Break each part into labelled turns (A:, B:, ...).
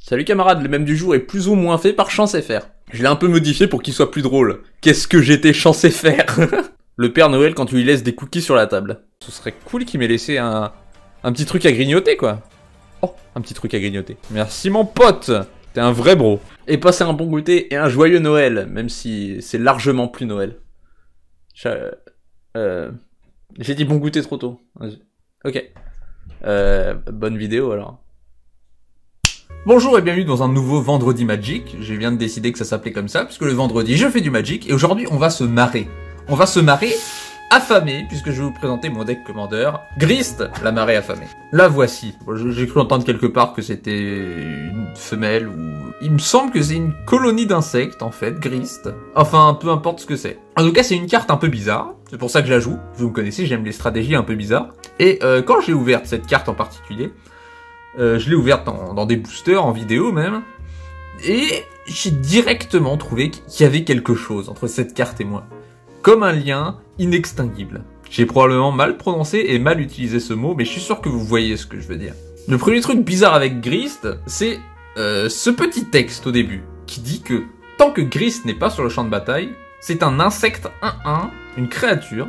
A: Salut camarade, le même du jour est plus ou moins fait par Chance FR. Je l'ai un peu modifié pour qu'il soit plus drôle. Qu'est-ce que j'étais Chance FR. Le Père Noël quand tu lui laisses des cookies sur la table. Ce serait cool qu'il m'ait laissé un petit truc à grignoter quoi. Oh, un petit truc à grignoter. Merci mon pote. T'es un vrai bro. Et passez un bon goûter et un joyeux Noël, même si c'est largement plus Noël. J'ai dit bon goûter trop tôt. Ok. Bonne vidéo alors. Bonjour et bienvenue dans un nouveau Vendredi Magic. Je viens de décider que ça s'appelait comme ça, puisque le vendredi je fais du Magic, et aujourd'hui on va se marrer. On va se marrer affamé, puisque je vais vous présenter mon deck commandeur, Grist, la marée affamée. La voici. J'ai cru entendre quelque part que c'était une femelle, ou... Il me semble que c'est une colonie d'insectes, en fait, Grist. Enfin, peu importe ce que c'est. En tout cas, c'est une carte un peu bizarre, c'est pour ça que je la joue. Vous me connaissez, j'aime les stratégies un peu bizarres. Et quand j'ai ouvert cette carte en particulier, je l'ai ouverte dans des boosters, en vidéo même, et j'ai directement trouvé qu'il y avait quelque chose entre cette carte et moi. Comme un lien inextinguible. J'ai probablement mal prononcé et mal utilisé ce mot, mais je suis sûr que vous voyez ce que je veux dire. Le premier truc bizarre avec Grist, c'est ce petit texte au début, qui dit que tant que Grist n'est pas sur le champ de bataille, c'est un insecte 1-1, une créature,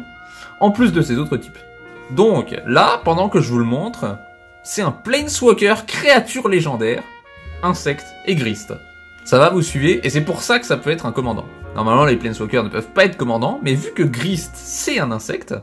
A: en plus de ses autres types. Donc là, pendant que je vous le montre, c'est un Planeswalker créature légendaire, insecte et Grist. Ça va, vous suivez? Et c'est pour ça que ça peut être un commandant. Normalement, les Planeswalkers ne peuvent pas être commandants, mais vu que Grist, c'est un insecte,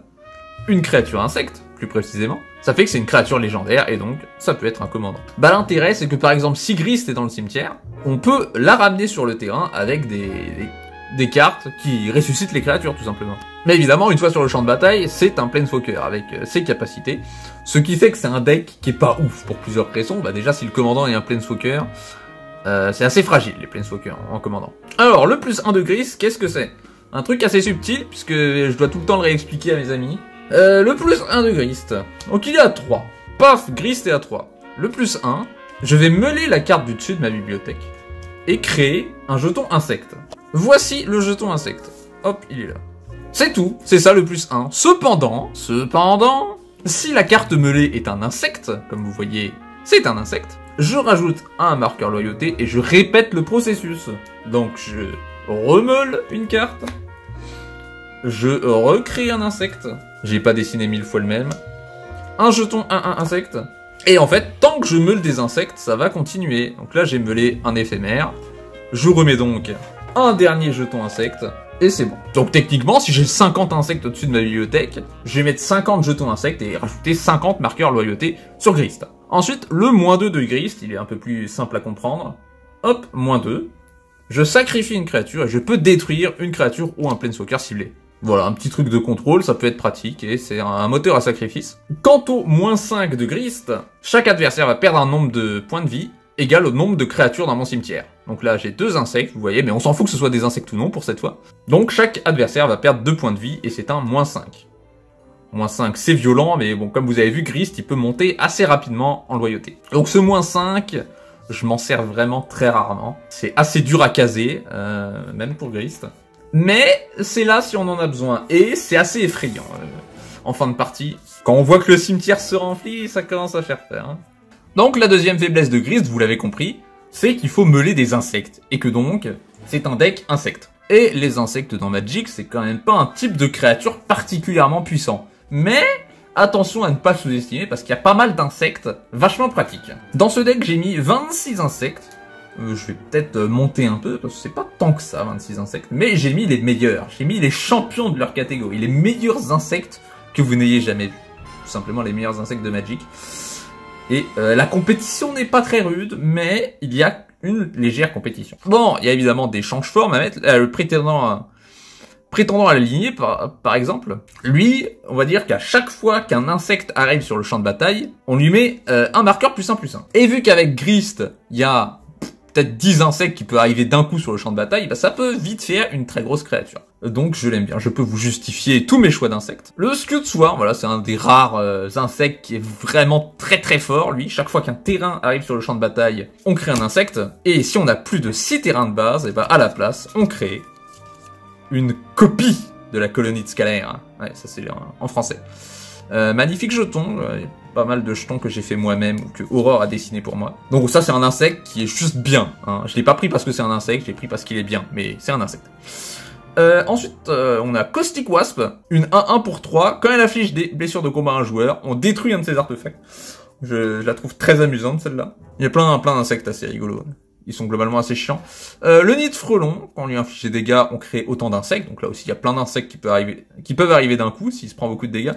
A: une créature insecte, plus précisément, ça fait que c'est une créature légendaire, et donc, ça peut être un commandant. Bah, l'intérêt, c'est que par exemple, si Grist est dans le cimetière, on peut la ramener sur le terrain avec des cartes qui ressuscitent les créatures, tout simplement. Mais évidemment, une fois sur le champ de bataille, c'est un Planeswalker avec ses capacités, ce qui fait que c'est un deck qui est pas ouf pour plusieurs raisons. Bah déjà, si le commandant est un Planeswalker, c'est assez fragile, les Planeswalkers en commandant. Alors, le plus 1 de Grist, qu'est-ce que c'est? Un truc assez subtil, puisque je dois tout le temps le réexpliquer à mes amis. Le plus 1 de Grist. Donc il est à 3. Paf, Grist est à 3. Le plus 1, je vais meuler la carte du dessus de ma bibliothèque et créer un jeton insecte. Voici le jeton insecte. Hop, il est là. C'est tout, c'est ça le plus 1. Cependant, si la carte meulée est un insecte, comme vous voyez, c'est un insecte, je rajoute un marqueur loyauté et je répète le processus. Donc je remeule une carte, je recrée un insecte, j'ai pas dessiné 1000 fois le même, un jeton 1-1 insecte, et en fait, tant que je meule des insectes, ça va continuer. Donc là, j'ai meulé un éphémère, je remets donc un dernier jeton insecte, et c'est bon. Donc techniquement, si j'ai 50 insectes au-dessus de ma bibliothèque, je vais mettre 50 jetons insectes et rajouter 50 marqueurs loyauté sur Grist. Ensuite, le -2 de Grist, il est un peu plus simple à comprendre. Hop, -2. Je sacrifie une créature et je peux détruire une créature ou un Planeswalker ciblé. Voilà, un petit truc de contrôle, ça peut être pratique et c'est un moteur à sacrifice. Quant au -5 de Grist, chaque adversaire va perdre un nombre de points de vie égal au nombre de créatures dans mon cimetière. Donc là, j'ai 2 insectes, vous voyez, mais on s'en fout que ce soit des insectes ou non pour cette fois. Donc chaque adversaire va perdre 2 points de vie et c'est un -5. -5, c'est violent, mais bon, comme vous avez vu, Grist, il peut monter assez rapidement en loyauté. Donc ce -5, je m'en sers vraiment très rarement. C'est assez dur à caser, même pour Grist. Mais c'est là si on en a besoin, et c'est assez effrayant en fin de partie. Quand on voit que le cimetière se remplit, ça commence à faire peur. Hein. Donc la deuxième faiblesse de Grist, vous l'avez compris, c'est qu'il faut meuler des insectes, et que donc, c'est un deck insecte. Et les insectes dans Magic, c'est quand même pas un type de créature particulièrement puissant. Mais attention à ne pas le sous-estimer parce qu'il y a pas mal d'insectes vachement pratiques. Dans ce deck, j'ai mis 26 insectes. Je vais peut-être monter un peu parce que c'est pas tant que ça, 26 insectes. Mais j'ai mis les meilleurs. J'ai mis les champions de leur catégorie. Les meilleurs insectes que vous n'ayez jamais vus. Tout simplement les meilleurs insectes de Magic. Et la compétition n'est pas très rude, mais il y a une légère compétition. Bon, il y a évidemment des change-formes à mettre. Le prétendant à la lignée, par exemple, lui, on va dire qu'à chaque fois qu'un insecte arrive sur le champ de bataille, on lui met un marqueur +1/+1. Et vu qu'avec Grist, il y a peut-être 10 insectes qui peuvent arriver d'un coup sur le champ de bataille, bah ça peut vite faire une très grosse créature. Donc je l'aime bien, je peux vous justifier tous mes choix d'insectes. Le Scud Swarm, voilà, c'est un des rares insectes qui est vraiment très très fort, lui. Chaque fois qu'un terrain arrive sur le champ de bataille, on crée un insecte. Et si on a plus de 6 terrains de base, et bah à la place, on crée une copie de la colonie de Scalaire. Ouais, ça c'est en français. Magnifique jeton, pas mal de jetons que j'ai fait moi-même ou que Aurore a dessiné pour moi. Donc ça c'est un insecte qui est juste bien. Hein. Je l'ai pas pris parce que c'est un insecte, je l'ai pris parce qu'il est bien, mais c'est un insecte. Ensuite, on a Caustic Wasp, une 1-1 pour 3. Quand elle affiche des blessures de combat à un joueur, on détruit un de ses artefacts. Je la trouve très amusante celle-là. Il y a plein d'insectes assez rigolos. Ils sont globalement assez chiants. Le nid de frelon, quand on lui inflige des dégâts, on crée autant d'insectes. Donc là aussi, il y a plein d'insectes qui peuvent arriver d'un coup s'il se prend beaucoup de dégâts.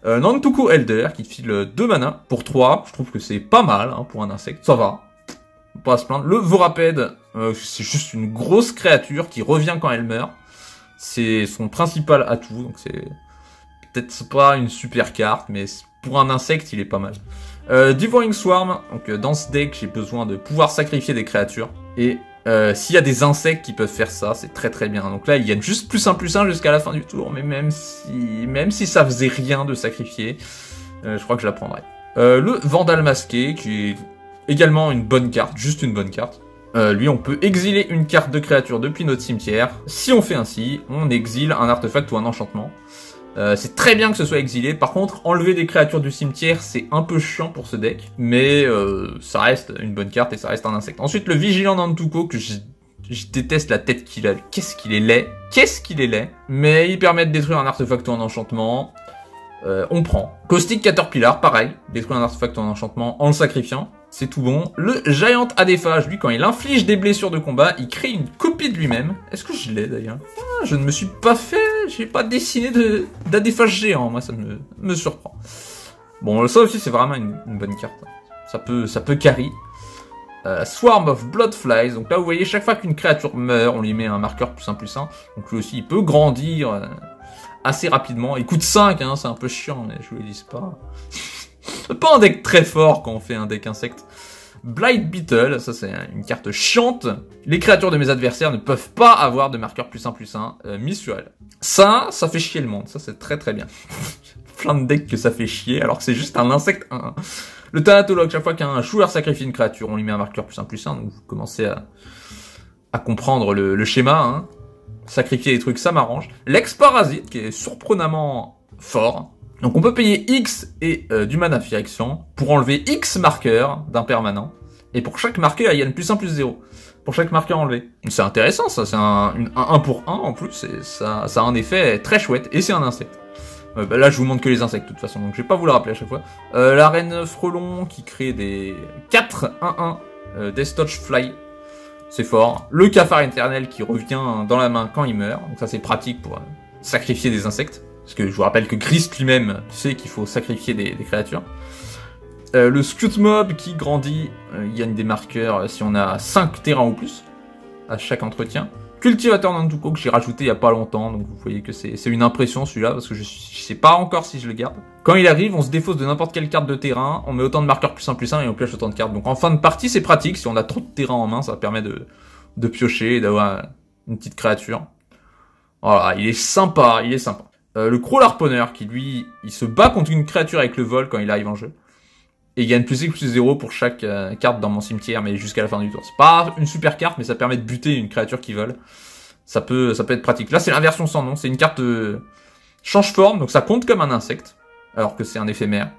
A: Nantuko Elder, qui file 2 mana pour 3. Je trouve que c'est pas mal hein, pour un insecte. Ça va. Faut pas se plaindre. Le Voraped, c'est juste une grosse créature qui revient quand elle meurt. C'est son principal atout. Donc c'est peut-être pas une super carte, mais pour un insecte, il est pas mal. Devouring Swarm, donc dans ce deck, j'ai besoin de pouvoir sacrifier des créatures. Et s'il y a des insectes qui peuvent faire ça, c'est très très bien. Donc là, il gagne juste +1/+1 jusqu'à la fin du tour. Mais même si ça faisait rien de sacrifier, je crois que je la prendrais. Le Vandal Masqué, qui est également une bonne carte, juste une bonne carte. Lui, on peut exiler une carte de créature depuis notre cimetière. Si on fait ainsi, on exile un artefact ou un enchantement. C'est très bien que ce soit exilé. Par contre, enlever des créatures du cimetière, c'est un peu chiant pour ce deck. Mais ça reste une bonne carte et ça reste un insecte. Ensuite, le Vigilant Nantuko, que je déteste la tête qu'il a. Qu'est-ce qu'il est laid. Qu'est-ce qu'il est laid. Mais il permet de détruire un artefact ou un enchantement. On prend. Caustic Caterpillar, pareil. Détruire un artefact ou un enchantement en le sacrifiant. C'est tout bon. Le Giant Adéphage, lui, quand il inflige des blessures de combat, il crée une copie de lui-même. Est-ce que je l'ai d'ailleurs? Je ne me suis pas fait... J'ai pas dessiné d'Adéphage géant. Moi, ça me surprend. Bon, ça aussi, c'est vraiment une bonne carte. Ça peut carry. Swarm of Bloodflies. Donc là, vous voyez, chaque fois qu'une créature meurt, on lui met un marqueur +1/+1. Donc lui aussi, il peut grandir assez rapidement. Il coûte 5, hein, c'est un peu chiant, mais je vous le dis pas. C'est pas un deck très fort quand on fait un deck insecte. Blight Beetle, ça c'est une carte chiante. Les créatures de mes adversaires ne peuvent pas avoir de marqueur +1/+1 mis sur elles. Ça fait chier le monde, ça c'est très très bien. Plein de decks que ça fait chier, alors que c'est juste un insecte 1-1. Le Thanatologue, chaque fois qu'un joueur sacrifie une créature, on lui met un marqueur +1/+1, donc vous commencez à comprendre le schéma. Hein. Sacrifier des trucs, ça m'arrange. L'ex-parasite, qui est surprenamment fort. Donc on peut payer X et du mana fiction pour enlever X marqueurs d'un permanent. Et pour chaque marqueur, il y a une +1/+0. Pour chaque marqueur enlevé. C'est intéressant ça, c'est un 1 pour 1 en plus. Et ça a un effet très chouette. Et c'est un insecte. Bah là je vous montre que les insectes de toute façon, donc je vais pas vous le rappeler à chaque fois. La reine frelon qui crée des 4 1-1 Death Touch Fly. C'est fort. Le cafard éternel qui revient dans la main quand il meurt. Donc ça c'est pratique pour sacrifier des insectes. Parce que je vous rappelle que Grist lui-même sait qu'il faut sacrifier des créatures. Le Scute Mob qui grandit, il gagne des marqueurs si on a 5 terrains ou plus à chaque entretien. Cultivateur Nantuko que j'ai rajouté il y a pas longtemps, donc vous voyez que c'est une impression celui-là, parce que je sais pas encore si je le garde. Quand il arrive, on se défausse de n'importe quelle carte de terrain, on met autant de marqueurs +1/+1 et on pioche autant de cartes. Donc en fin de partie c'est pratique, si on a trop de terrain en main, ça permet de piocher et d'avoir une petite créature. Voilà, il est sympa, il est sympa. Le Crawl Harponneur qui lui, il se bat contre une créature avec le vol quand il arrive en jeu. Et il gagne +0 pour chaque carte dans mon cimetière, mais jusqu'à la fin du tour. C'est pas une super carte, mais ça permet de buter une créature qui vole. Ça peut être pratique. Là, c'est l'inversion sans nom. C'est une carte change forme, donc ça compte comme un insecte, alors que c'est un éphémère.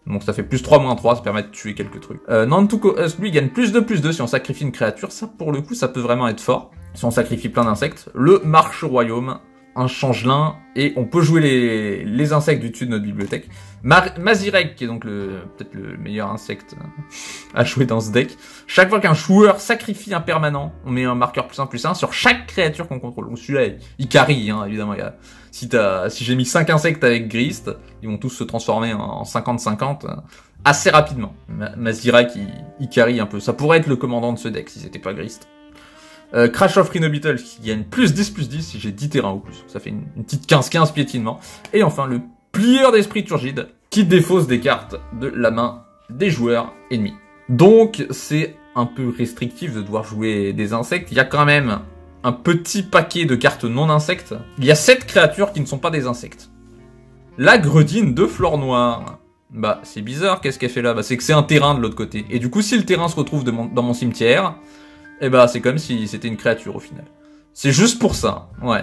A: Donc ça fait +3/-3, ça permet de tuer quelques trucs. Nantuko Husk, lui, il gagne +2/+2 si on sacrifie une créature. Ça, pour le coup, ça peut vraiment être fort. Si on sacrifie plein d'insectes. Le Marche au Royaume, un changelin, et on peut jouer les insectes du dessus de notre bibliothèque. Mazirek, qui est donc peut-être le meilleur insecte à jouer dans ce deck. Chaque fois qu'un joueur sacrifie un permanent, on met un marqueur +1/+1 sur chaque créature qu'on contrôle. Donc celui-là, il carry, hein, évidemment. Si j'ai mis 5 insectes avec Grist, ils vont tous se transformer en 50-50 assez rapidement. Mazirek, il carry un peu. Ça pourrait être le commandant de ce deck si c'était pas Grist. Crash of Rhinobeetle qui gagne +10/+10 si j'ai 10 terrains ou plus. Ça fait une petite 15-15 piétinement. Et enfin le Plieur d'Esprit Turgide qui défausse des cartes de la main des joueurs ennemis. Donc c'est un peu restrictif de devoir jouer des insectes. Il y a quand même un petit paquet de cartes non insectes. Il y a 7 créatures qui ne sont pas des insectes. La Gredine de Flore Noire. Bah c'est bizarre, qu'est-ce qu'elle fait là? Bah c'est que c'est un terrain de l'autre côté. Et du coup si le terrain se retrouve dans mon cimetière, et bah c'est comme si c'était une créature au final. C'est juste pour ça, ouais.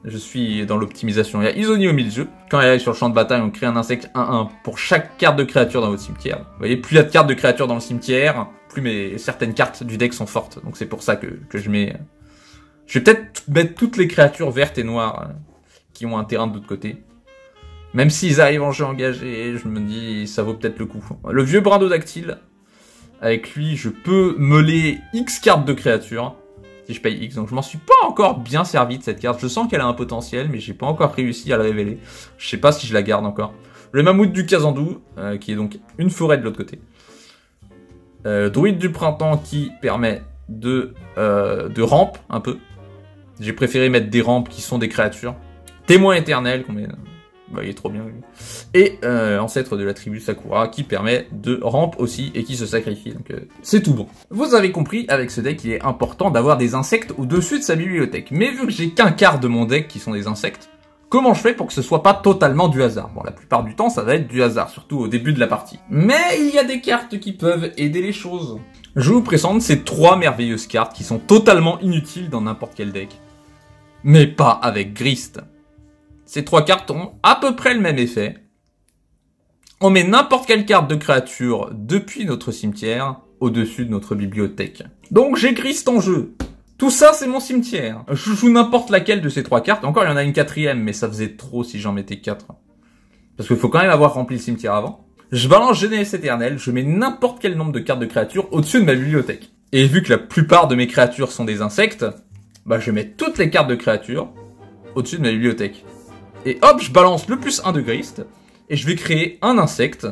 A: Je suis dans l'optimisation. Il y a Isoni au milieu. Quand elle est sur le champ de bataille, on crée un insecte 1-1 pour chaque carte de créature dans votre cimetière. Vous voyez, plus il y a de cartes de créatures dans le cimetière, plus certaines cartes du deck sont fortes. Donc c'est pour ça que je mets... Je vais peut-être mettre toutes les créatures vertes et noires qui ont un terrain de l'autre côté. Même s'ils arrivent en jeu engagé, je me dis, ça vaut peut-être le coup. Le vieux brindodactyle, avec lui, je peux meuler X cartes de créatures, si je paye X. Donc je m'en suis pas encore bien servi de cette carte. Je sens qu'elle a un potentiel, mais j'ai pas encore réussi à le révéler. Je sais pas si je la garde encore. Le mammouth du Kazandou, qui est donc une forêt de l'autre côté. Druide du printemps qui permet de rampe un peu. J'ai préféré mettre des rampes qui sont des créatures. Témoin éternel, qu'on met... Bah, il est trop bien, lui. Et ancêtre de la tribu Sakura, qui permet de rampe aussi, et qui se sacrifie. Donc c'est tout bon. Vous avez compris, avec ce deck, il est important d'avoir des insectes au-dessus de sa bibliothèque. Mais vu que j'ai qu'un quart de mon deck qui sont des insectes, comment je fais pour que ce soit pas totalement du hasard? Bon, la plupart du temps, ça va être du hasard, surtout au début de la partie. Mais il y a des cartes qui peuvent aider les choses. Je vous présente ces 3 merveilleuses cartes qui sont totalement inutiles dans n'importe quel deck. Mais pas avec Grist. Ces 3 cartes ont à peu près le même effet. On met n'importe quelle carte de créature depuis notre cimetière au-dessus de notre bibliothèque. Donc j'ai Grist en jeu. Tout ça, c'est mon cimetière. Je joue n'importe laquelle de ces 3 cartes. Encore, il y en a une 4e, mais ça faisait trop si j'en mettais 4. Parce qu'il faut quand même avoir rempli le cimetière avant. Je balance Jeunesse éternelle, je mets n'importe quel nombre de cartes de créatures au-dessus de ma bibliothèque. Et vu que la plupart de mes créatures sont des insectes, bah je mets toutes les cartes de créatures au-dessus de ma bibliothèque. Et hop, je balance le +1 de Grist, et je vais créer un insecte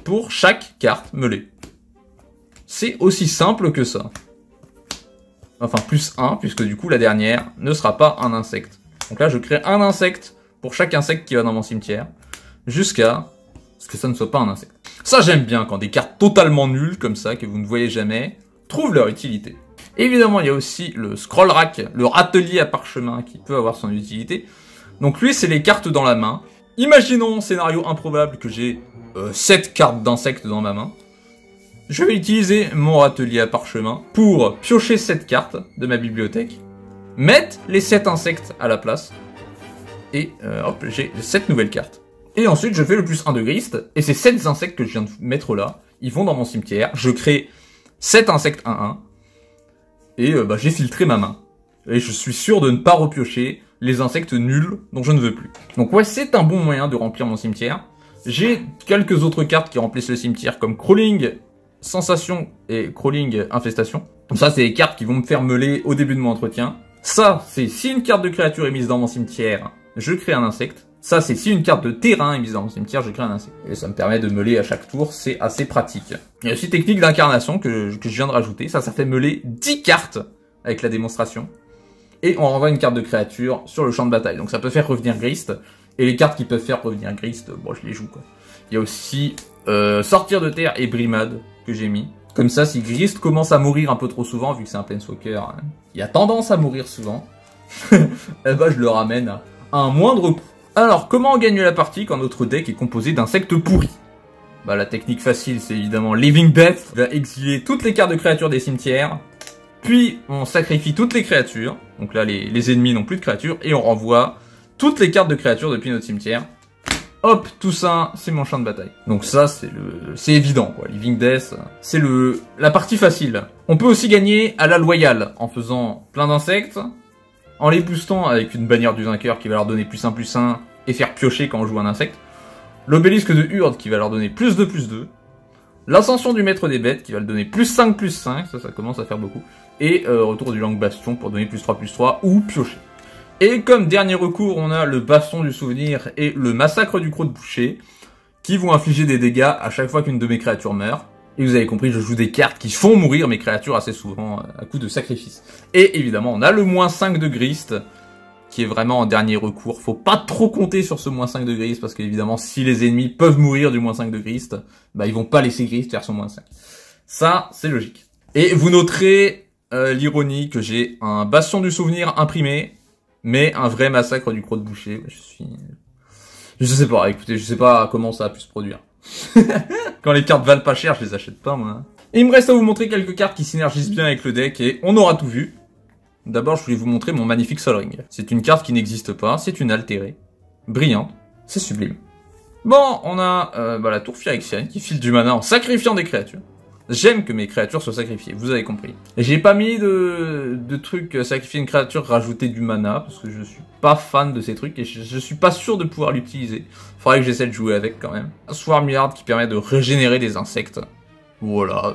A: pour chaque carte meulée. C'est aussi simple que ça. Enfin, +1, puisque du coup, la dernière ne sera pas un insecte. Donc là, je crée un insecte pour chaque insecte qui va dans mon cimetière, jusqu'à ce que ça ne soit pas un insecte. Ça, j'aime bien, quand des cartes totalement nulles, comme ça, que vous ne voyez jamais, trouvent leur utilité. Évidemment, il y a aussi le scroll rack, le râtelier à parchemin, qui peut avoir son utilité. Donc lui, c'est les cartes dans la main. Imaginons, scénario improbable, que j'ai 7 cartes d'insectes dans ma main. Je vais utiliser mon râtelier à parchemin pour piocher 7 cartes de ma bibliothèque, mettre les 7 insectes à la place, et hop, j'ai 7 nouvelles cartes. Et ensuite, je fais le +1 de Grist, et ces 7 insectes que je viens de mettre là, ils vont dans mon cimetière, je crée 7 insectes 1-1, et bah, j'ai filtré ma main. Et je suis sûr de ne pas repiocher les insectes nuls dont je ne veux plus. Donc ouais, c'est un bon moyen de remplir mon cimetière. J'ai quelques autres cartes qui remplissent le cimetière, comme Crawling Sensation et Crawling Infestation. Donc ça, c'est des cartes qui vont me faire meuler au début de mon entretien. Ça, c'est si une carte de créature est mise dans mon cimetière, je crée un insecte. Ça, c'est si une carte de terrain est mise dans mon cimetière, je crée un insecte. Et ça me permet de meuler à chaque tour, c'est assez pratique. Il y a aussi technique d'incarnation que je viens de rajouter. Ça fait meuler 10 cartes avec la démonstration. Et on renvoie une carte de créature sur le champ de bataille. Donc ça peut faire revenir Grist. Et les cartes qui peuvent faire revenir Grist, bon, je les joue, quoi. Il y a aussi Sortir de terre et Brimade que j'ai mis. Comme ça, si Grist commence à mourir un peu trop souvent, vu que c'est un Planeswalker, hein, il a tendance à mourir souvent, eh ben, je le ramène à un moindre coût. Alors, comment on gagne la partie quand notre deck est composé d'insectes pourris? Bah, la technique facile, c'est évidemment Living Death. On va exiler toutes les cartes de créatures des cimetières. Puis, on sacrifie toutes les créatures. Donc là, les ennemis n'ont plus de créatures. Et on renvoie toutes les cartes de créatures depuis notre cimetière. Hop, tout ça, c'est mon champ de bataille. Donc ça, c'est évident, quoi. Living Death, c'est la partie facile. On peut aussi gagner à la loyale, en faisant plein d'insectes, en les boostant avec une bannière du vainqueur qui va leur donner +1/+1, et faire piocher quand on joue un insecte. L'obélisque de Hurde qui va leur donner +2/+2. L'ascension du maître des bêtes qui va le donner +5/+5, ça commence à faire beaucoup. Et retour du langue bastion pour donner +3/+3 ou piocher. Et comme dernier recours, on a le baston du souvenir et le massacre du croc-de-boucher, qui vont infliger des dégâts à chaque fois qu'une de mes créatures meurt. Et vous avez compris, je joue des cartes qui font mourir mes créatures assez souvent à coup de sacrifice. Et évidemment, on a le -5 de Grist, qui est vraiment en dernier recours. Faut pas trop compter sur ce -5 de Grist, parce qu'évidemment, si les ennemis peuvent mourir du -5 de Grist, bah ils vont pas laisser Grist faire son -5. Ça, c'est logique. Et vous noterez l'ironie que j'ai un bastion du souvenir imprimé, mais un vrai massacre du croc-de-boucher. Je sais pas, écoutez, je sais pas comment ça a pu se produire. Quand les cartes valent pas cher, je les achète pas, moi. Et il me reste à vous montrer quelques cartes qui synergisent bien avec le deck, et on aura tout vu. D'abord, je voulais vous montrer mon magnifique Sol Ring. C'est une carte qui n'existe pas, c'est une altérée. Brillante, c'est sublime. Bon, on a la tour phyrexiane qui file du mana en sacrifiant des créatures. J'aime que mes créatures soient sacrifiées, vous avez compris. Et j'ai pas mis de trucs sacrifier une créature, rajouter du mana, parce que je suis pas fan de ces trucs et je suis pas sûr de pouvoir l'utiliser. Faudrait que j'essaie de jouer avec quand même. Swarmyard qui permet de régénérer des insectes. Voilà,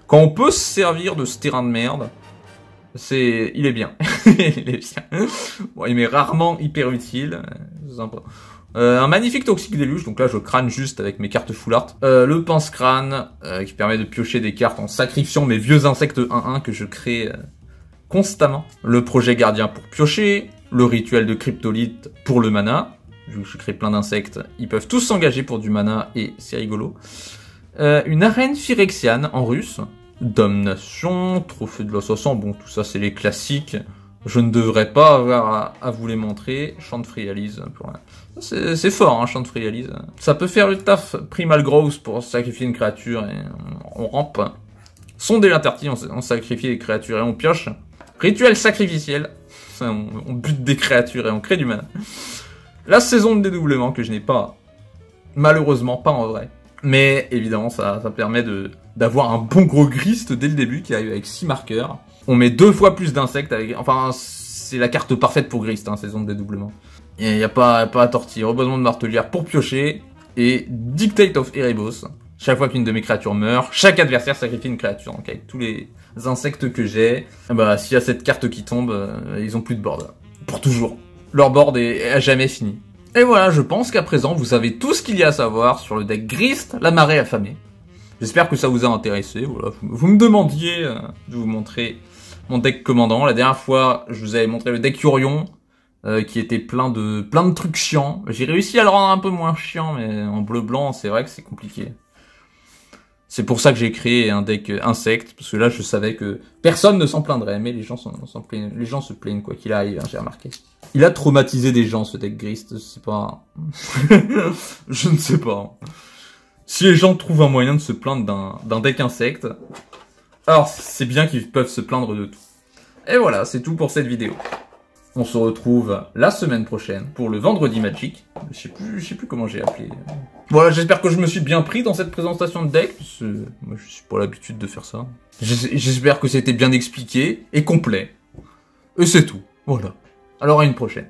A: quand on peut se servir de ce terrain de merde, il est bien. Il est bien. Bon, il m'est rarement hyper utile. Sympa. Un magnifique Toxic Deluge, donc là je crâne juste avec mes cartes full art. Le pense-crâne, qui permet de piocher des cartes en sacrifiant mes vieux insectes 1-1 que je crée constamment. Le projet gardien pour piocher, le rituel de cryptolite pour le mana. Vu que je crée plein d'insectes, ils peuvent tous s'engager pour du mana et c'est rigolo. Une arène phyrexiane en russe. Damnation, trophée de l'assassin, bon tout ça c'est les classiques. Je ne devrais pas avoir à vous les montrer. Chant de Frialise. C'est fort, hein, Chant de Frialise. Ça peut faire le taf Primal Growth pour sacrifier une créature et on rampe. Sonder l'intertille, on sacrifie les créatures et on pioche. Rituel sacrificiel. On bute des créatures et on crée du mana. La saison de dédoublement que je n'ai pas, malheureusement pas en vrai. Mais évidemment, ça permet d'avoir un bon gros grist dès le début qui arrive avec 6 marqueurs. On met 2 fois plus d'insectes avec... Enfin, c'est la carte parfaite pour grist, hein, saison de dédoublement. Il n'y a pas à tortiller. Reboisement de martelière pour piocher. Et Dictate of Erebos. Chaque fois qu'une de mes créatures meurt, chaque adversaire sacrifie une créature. Donc avec tous les insectes que j'ai, s'il y a cette carte qui tombe, ils ont plus de board. Pour toujours. Leur board est à jamais fini. Et voilà, je pense qu'à présent, vous savez tout ce qu'il y a à savoir sur le deck Grist, la marée affamée. J'espère que ça vous a intéressé. Voilà, vous me demandiez de vous montrer mon deck commandant. La dernière fois, je vous avais montré le deck Yorion, qui était plein de trucs chiants. J'ai réussi à le rendre un peu moins chiant, mais en bleu-blanc, c'est vrai que c'est compliqué. C'est pour ça que j'ai créé un deck insecte, parce que là, je savais que personne ne s'en plaindrait, mais les gens se plaignent quoi qu'il arrive, hein, j'ai remarqué. Il a traumatisé des gens, ce deck Grist, je sais pas. Je ne sais pas. Si les gens trouvent un moyen de se plaindre d'un deck insecte, alors c'est bien qu'ils peuvent se plaindre de tout. Et voilà, c'est tout pour cette vidéo. On se retrouve la semaine prochaine pour le vendredi Magic. Je sais plus comment j'ai appelé. Voilà, j'espère que je me suis bien pris dans cette présentation de deck, parce que moi je suis pas l'habitude de faire ça. J'espère que c'était bien expliqué et complet. Et c'est tout. Voilà. Alors à une prochaine.